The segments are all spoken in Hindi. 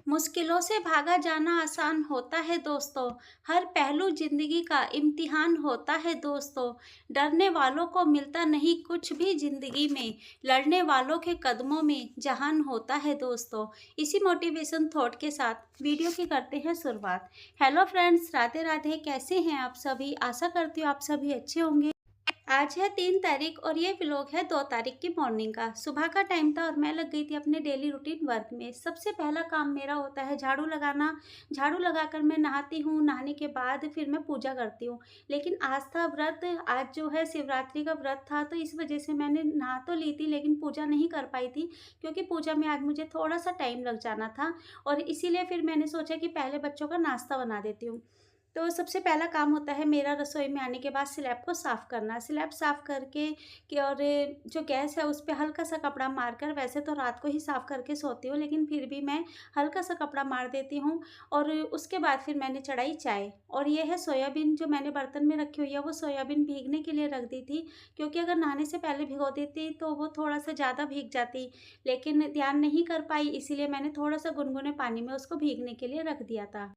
मुश्किलों से भागा जाना आसान होता है दोस्तों। हर पहलू जिंदगी का इम्तिहान होता है दोस्तों। डरने वालों को मिलता नहीं कुछ भी जिंदगी में। लड़ने वालों के कदमों में जहान होता है दोस्तों। इसी मोटिवेशन थॉट के साथ वीडियो की करते हैं शुरुआत। Hello friends, Radhe Radhe. कैसे हैं आप सभी? आशा करती हूँ आप सभी अच्छे होंगे। आज है 3 तारीख और ये व्लॉग है 2 तारीख की मॉर्निंग का। सुबह का टाइम था और मैं लग गई थी अपने डेली रूटीन वर्क में। सबसे पहला काम मेरा होता है झाड़ू लगाना। झाड़ू लगाकर मैं नहाती हूँ। नहाने के बाद फिर मैं पूजा करती हूँ। लेकिन आज था व्रत, आज जो है शिवरात्रि का व्रत था, तो इस वजह से मैंने नहा तो ली थी लेकिन पूजा नहीं कर पाई थी, क्योंकि पूजा में आज मुझे थोड़ा सा टाइम लग जाना था। और इसीलिए फिर मैंने सोचा कि पहले बच्चों का नाश्ता बना देती हूँ। तो सबसे पहला काम होता है मेरा रसोई में आने के बाद स्लैब को साफ़ करना। स्लैब साफ़ करके कि और जो गैस है उस पे हल्का सा कपड़ा मारकर, वैसे तो रात को ही साफ़ करके सोती हूँ लेकिन फिर भी मैं हल्का सा कपड़ा मार देती हूँ। और उसके बाद फिर मैंने चढ़ाई चाय। और ये है सोयाबीन जो मैंने बर्तन में रखी हुई है, वो सोयाबीन भीगने के लिए रख दी थी, क्योंकि अगर नहाने से पहले भिगो देती तो वो थोड़ा सा ज़्यादा भीग जाती, लेकिन ध्यान नहीं कर पाई, इसीलिए मैंने थोड़ा सा गुनगुने पानी में उसको भीगने के लिए रख दिया था।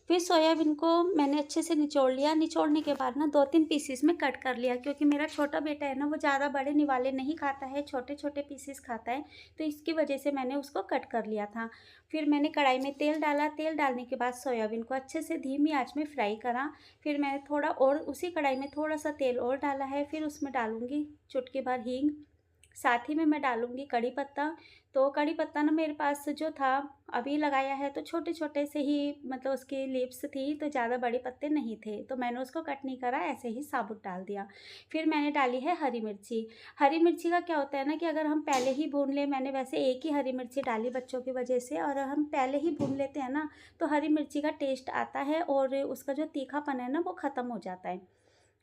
फिर सोयाबीन को मैंने अच्छे से निचोड़ लिया। निचोड़ने के बाद ना 2-3 पीसेस में कट कर लिया, क्योंकि मेरा छोटा बेटा है ना, वो ज़्यादा बड़े निवाले नहीं खाता है, छोटे-छोटे पीसेस खाता है, तो इसकी वजह से मैंने उसको कट कर लिया था। फिर मैंने कढ़ाई में तेल डाला। तेल डालने के बाद सोयाबीन को अच्छे से धीमी आँच में फ्राई करा। फिर मैंने थोड़ा और उसी कढ़ाई में थोड़ा-सा तेल और डाला है। फिर उसमें डालूँगी चुटकी भर हींग, साथ ही में मैं डालूँगी कड़ी पत्ता। तो कड़ी पत्ता ना मेरे पास जो था, अभी लगाया है तो छोटे-छोटे से ही, मतलब उसकी लीव्स थी, तो ज़्यादा बड़े पत्ते नहीं थे, तो मैंने उसको कट नहीं करा, ऐसे ही साबुत डाल दिया। फिर मैंने डाली है हरी मिर्ची। हरी मिर्ची का क्या होता है ना कि अगर हम पहले ही भून लें, मैंने वैसे एक ही हरी मिर्ची डाली बच्चों की वजह से, और हम पहले ही भून लेते हैं ना, तो हरी मिर्ची का टेस्ट आता है और उसका जो तीखापन है ना, वो ख़त्म हो जाता है।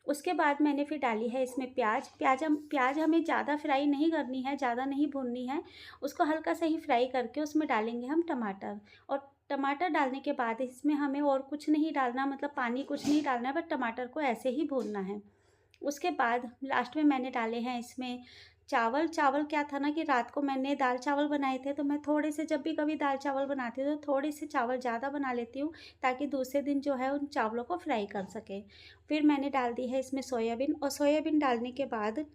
उसके बाद मैंने फिर डाली है इसमें प्याज। प्याज हमें ज़्यादा फ्राई नहीं करनी है, ज़्यादा नहीं भूननी है, उसको हल्का सा ही फ्राई करके उसमें डालेंगे हम टमाटर। और टमाटर डालने के बाद इसमें हमें और कुछ नहीं डालना, मतलब पानी कुछ नहीं डालना है, बस टमाटर को ऐसे ही भूनना है। उसके बाद लास्ट में मैंने डाले हैं इसमें चावल। चावल क्या था ना कि रात को मैंने दाल चावल बनाए थे, तो मैं थोड़े से, जब भी कभी दाल चावल बनाती हूँ तो थोड़े से चावल ज़्यादा बना लेती हूँ, ताकि दूसरे दिन जो है उन चावलों को फ्राई कर सकें। फिर मैंने डाल दी है इसमें सोयाबीन, और सोयाबीन डालने के बाद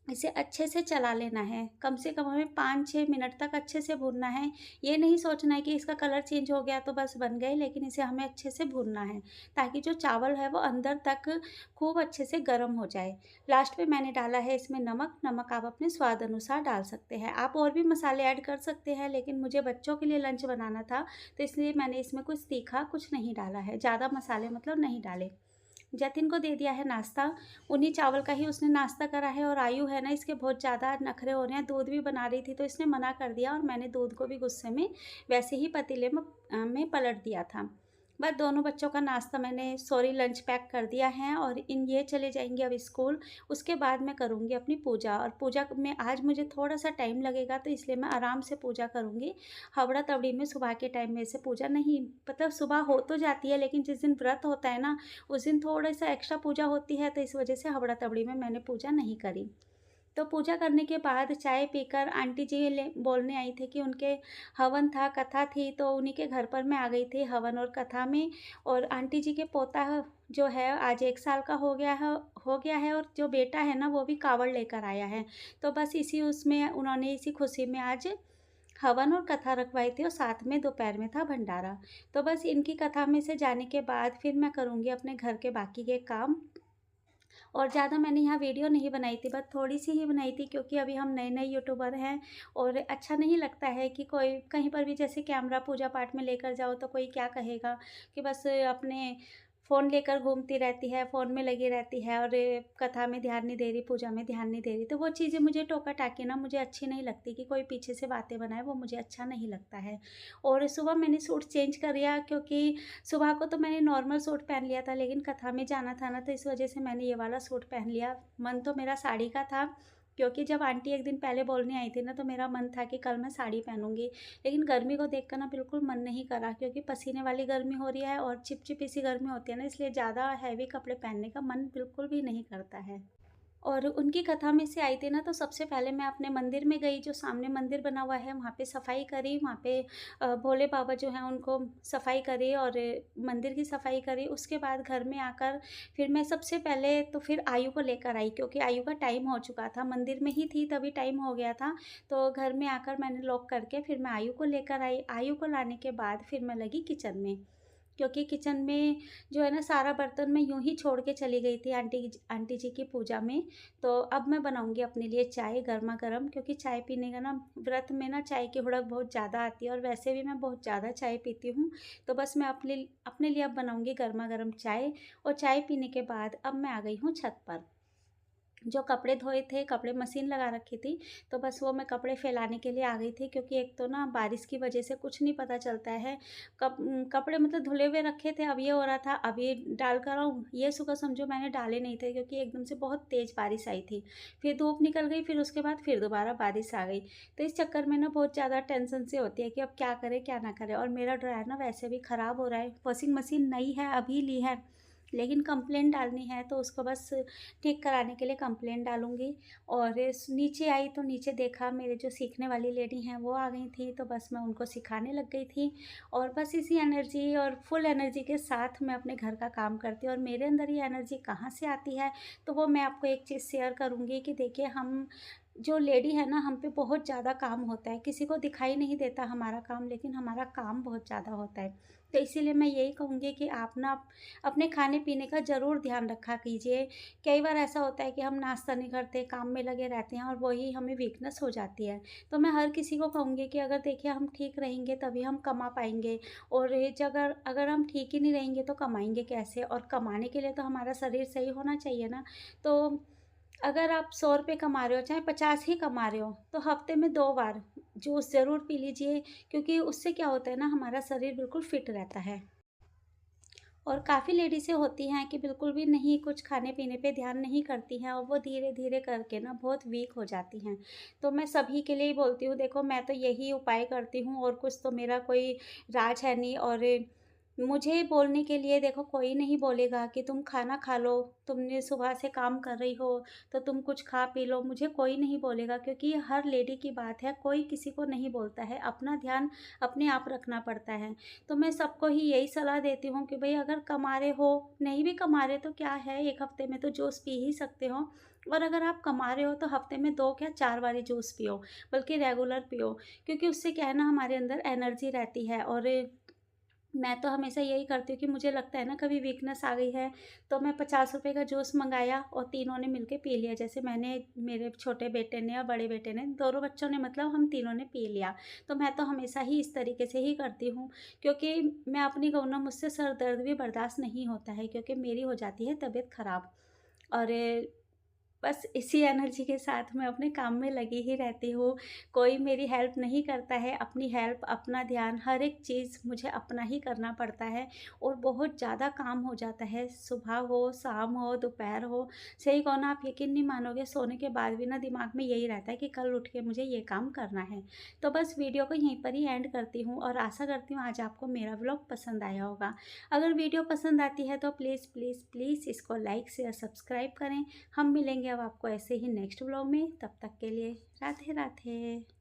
इसे अच्छे से चला लेना है। कम से कम हमें 5-6 मिनट तक अच्छे से भूनना है। ये नहीं सोचना है कि इसका कलर चेंज हो गया तो बस बन गए, लेकिन इसे हमें अच्छे से भूनना है, ताकि जो चावल है वो अंदर तक खूब अच्छे से गर्म हो जाए। लास्ट में मैंने डाला है इसमें नमक। नमक आप अपने स्वाद अनुसार डाल सकते हैं। आप और भी मसाले ऐड कर सकते हैं, लेकिन मुझे बच्चों के लिए लंच बनाना था, तो इसलिए मैंने इसमें कुछ तीखा कुछ नहीं डाला है, ज़्यादा मसाले मतलब नहीं डाले। जतिन को दे दिया है नाश्ता। उन्हीं चावल का ही उसने नाश्ता करा है, और आयु है ना, इसके बहुत ज़्यादा नखरे हो रहे हैं। दूध भी बना रही थी तो इसने मना कर दिया, और मैंने दूध को भी गुस्से में वैसे ही पतीले में पलट दिया था। बस दोनों बच्चों का नाश्ता मैंने, सॉरी, लंच पैक कर दिया है, और ये चले जाएंगे अब स्कूल। उसके बाद मैं करूँगी अपनी पूजा, और पूजा में आज मुझे थोड़ा सा टाइम लगेगा, तो इसलिए मैं आराम से पूजा करूँगी। हबड़ा तबड़ी में सुबह के टाइम में से पूजा नहीं, मतलब सुबह हो तो जाती है, लेकिन जिस दिन व्रत होता है ना, उस दिन थोड़ा-सा एक्स्ट्रा पूजा होती है, तो इस वजह से हबड़ा-तबड़ी में मैंने पूजा नहीं करी। तो पूजा करने के बाद चाय पीकर आंटी जी बोलने आई थी कि उनके हवन था, कथा थी, तो उन्हीं के घर पर मैं आ गई थी हवन और कथा में। और आंटी जी के पोता जो है आज 1 साल का हो गया है, और जो बेटा है ना, वो भी कावड़ लेकर आया है। तो बस इसी उसमें उन्होंने, इसी खुशी में आज हवन और कथा रखवाई थी, और साथ में दोपहर में था भंडारा। तो बस इनकी कथा में से जाने के बाद फिर मैं करूँगी अपने घर के बाकी के काम। और ज़्यादा मैंने यहाँ वीडियो नहीं बनाई थी, बस थोड़ी-सी ही बनाई थी, क्योंकि अभी हम नए-नए यूट्यूबर हैं, और अच्छा नहीं लगता है कि कोई कहीं पर भी जैसे कैमरा पूजा पाठ में लेकर जाओ तो कोई क्या कहेगा कि बस अपने फ़ोन लेकर घूमती रहती है, फ़ोन में लगी रहती है, और कथा में ध्यान नहीं दे रही, पूजा में ध्यान नहीं दे रही। तो वो चीज़ें मुझे टोका-टाकी ना मुझे अच्छी नहीं लगती, कि कोई पीछे से बातें बनाए, वो मुझे अच्छा नहीं लगता है। और सुबह मैंने सूट चेंज कर लिया, क्योंकि सुबह को तो मैंने नॉर्मल सूट पहन लिया था, लेकिन कथा में जाना था ना, तो इस वजह से मैंने ये वाला सूट पहन लिया। मन तो मेरा साड़ी का था, क्योंकि जब आंटी एक दिन पहले बोलने आई थी ना, तो मेरा मन था कि कल मैं साड़ी पहनूँगी। लेकिन गर्मी को देखकर ना बिल्कुल मन नहीं करा, क्योंकि पसीने वाली गर्मी हो रही है और चिपचिपी सी गर्मी होती है ना, इसलिए ज़्यादा हैवी कपड़े पहनने का मन बिल्कुल भी नहीं करता है। और उनकी कथा में से आई थी ना, तो सबसे पहले मैं अपने मंदिर में गई, जो सामने मंदिर बना हुआ है, वहाँ पे सफाई करी, वहाँ पे भोले बाबा जो हैं उनको सफाई करी और मंदिर की सफाई करी। उसके बाद घर में आकर फिर मैं सबसे पहले तो फिर आयु को लेकर आई, क्योंकि आयु का टाइम हो चुका था, मंदिर में ही थी तभी टाइम हो गया था। तो घर में आकर मैंने लॉक करके फिर मैं आयु को लेकर आई। आयु को लाने के बाद फिर मैं लगी किचन में, क्योंकि किचन में जो है ना सारा बर्तन मैं यूँ ही छोड़ के चली गई थी आंटी जी की पूजा में। तो अब मैं बनाऊँगी अपने लिए चाय गरमा-गरम, क्योंकि चाय पीने का ना व्रत में ना चाय की हुड़क बहुत ज़्यादा आती है और वैसे भी मैं बहुत ज़्यादा चाय पीती हूँ। तो बस मैं अपने लिए अब बनाऊँगी गरमा-गरम चाय, और चाय पीने के बाद अब मैं आ गई हूँ छत पर। जो कपड़े धोए थे, कपड़े मशीन लगा रखी थी, तो बस वो मैं कपड़े फैलाने के लिए आ गई थी, क्योंकि एक तो ना बारिश की वजह से कुछ नहीं पता चलता है। कपड़े मतलब धुले हुए रखे थे, अब ये हो रहा था, अब ये डाल कर आऊँ, ये सुबह समझो मैंने डाले नहीं थे, क्योंकि एकदम से बहुत तेज़ बारिश आई थी। फिर धूप निकल गई, फिर उसके बाद फिर दोबारा बारिश आ गई। तो इस चक्कर में ना बहुत ज़्यादा टेंशन सी होती है कि अब क्या करें, क्या ना करें, और मेरा ड्रायर ना वैसे भी ख़राब हो रहा है। वॉशिंग मशीन नई है, अभी ली है, लेकिन कंप्लेंट डालनी है, तो उसको बस ठीक कराने के लिए कंप्लेंट डालूँगी। और नीचे आई तो नीचे देखा, मेरे जो सीखने वाली लेडी हैं वो आ गई थी, तो बस मैं उनको सिखाने लग गई थी। और बस इसी एनर्जी और फुल एनर्जी के साथ मैं अपने घर का काम करती हूँ। और मेरे अंदर ये एनर्जी कहाँ से आती है, तो वो मैं आपको एक चीज़ शेयर करूँगी कि देखिए, हम जो लेडी है ना, हम पे बहुत ज़्यादा काम होता है, किसी को दिखाई नहीं देता हमारा काम, लेकिन हमारा काम बहुत ज़्यादा होता है। तो इसीलिए मैं यही कहूँगी कि आप ना अपने खाने-पीने का ज़रूर ध्यान रखा कीजिए। कई बार ऐसा होता है कि हम नाश्ता नहीं करते, काम में लगे रहते हैं, और वही हमें वीकनेस हो जाती है। तो मैं हर किसी को कहूँगी कि अगर देखिए हम ठीक रहेंगे तभी हम कमा पाएँगे, और ये अगर अगर हम ठीक ही नहीं रहेंगे तो कमाएँगे कैसे? और कमाने के लिए तो हमारा शरीर सही होना चाहिए ना। तो अगर आप 100 रुपए कमा रहे हो, चाहे 50 ही कमा रहे हो, तो हफ्ते में 2 बार जूस ज़रूर पी लीजिए, क्योंकि उससे क्या होता है ना, हमारा शरीर बिल्कुल फिट रहता है। और काफ़ी लेडीज़ें होती हैं कि बिल्कुल भी नहीं, कुछ खाने-पीने पे ध्यान नहीं करती हैं, और वो धीरे-धीरे करके ना बहुत वीक हो जाती हैं। तो मैं सभी के लिए ही बोलती हूँ, देखो मैं तो यही उपाय करती हूँ, और कुछ तो मेरा कोई राज है नहीं। और मुझे बोलने के लिए देखो कोई नहीं बोलेगा कि तुम खाना खा लो, तुमने सुबह से काम कर रही हो, तो तुम कुछ खा पी लो, मुझे कोई नहीं बोलेगा, क्योंकि ये हर लेडी की बात है, कोई किसी को नहीं बोलता है, अपना ध्यान अपने आप रखना पड़ता है। तो मैं सबको ही यही सलाह देती हूँ कि भई अगर कमा रहे हो, नहीं भी कमा रहे तो क्या है, 1 हफ्ते में तो जूस पी ही सकते हो। और अगर आप कमा रहे हो तो हफ्ते में 2 क्या 4 बारी जूस पियो, बल्कि रेगुलर पियो, क्योंकि उससे क्या है ना, हमारे अंदर एनर्जी रहती है। और मैं तो हमेशा यही करती हूँ कि मुझे लगता है ना कभी वीकनेस आ गई है, तो मैं 50 रुपए का जूस मँगाया और तीनों ने मिलके पी लिया। जैसे मैंने, मेरे छोटे बेटे ने और बड़े बेटे ने, दोनों बच्चों ने, मतलब हम तीनों ने पी लिया। तो मैं तो हमेशा ही इस तरीके से ही करती हूँ, क्योंकि मैं अपनी कहूँ ना, मुझसे सर दर्द भी बर्दाश्त नहीं होता है, क्योंकि मेरी हो जाती है तबीयत ख़राब। और बस इसी एनर्जी के साथ मैं अपने काम में लगी ही रहती हूँ। कोई मेरी हेल्प नहीं करता है, अपनी हेल्प, अपना ध्यान, हर एक चीज़ मुझे अपना ही करना पड़ता है, और बहुत ज़्यादा काम हो जाता है, सुबह हो, शाम हो, दोपहर हो। सही कहूँ ना, आप यकीन नहीं मानोगे, सोने के बाद भी ना दिमाग में यही रहता है कि कल उठ के मुझे ये काम करना है। तो बस वीडियो को यहीं पर ही एंड करती हूँ, और आशा करती हूँ आज आपको मेरा व्लॉग पसंद आया होगा। अगर वीडियो पसंद आती है तो प्लीज़, प्लीज़, प्लीज़ इसको लाइक, शेयर, सब्सक्राइब करें। हम मिलेंगे अब आपको ऐसे ही नेक्स्ट व्लॉग में, तब तक के लिए राधे राधे।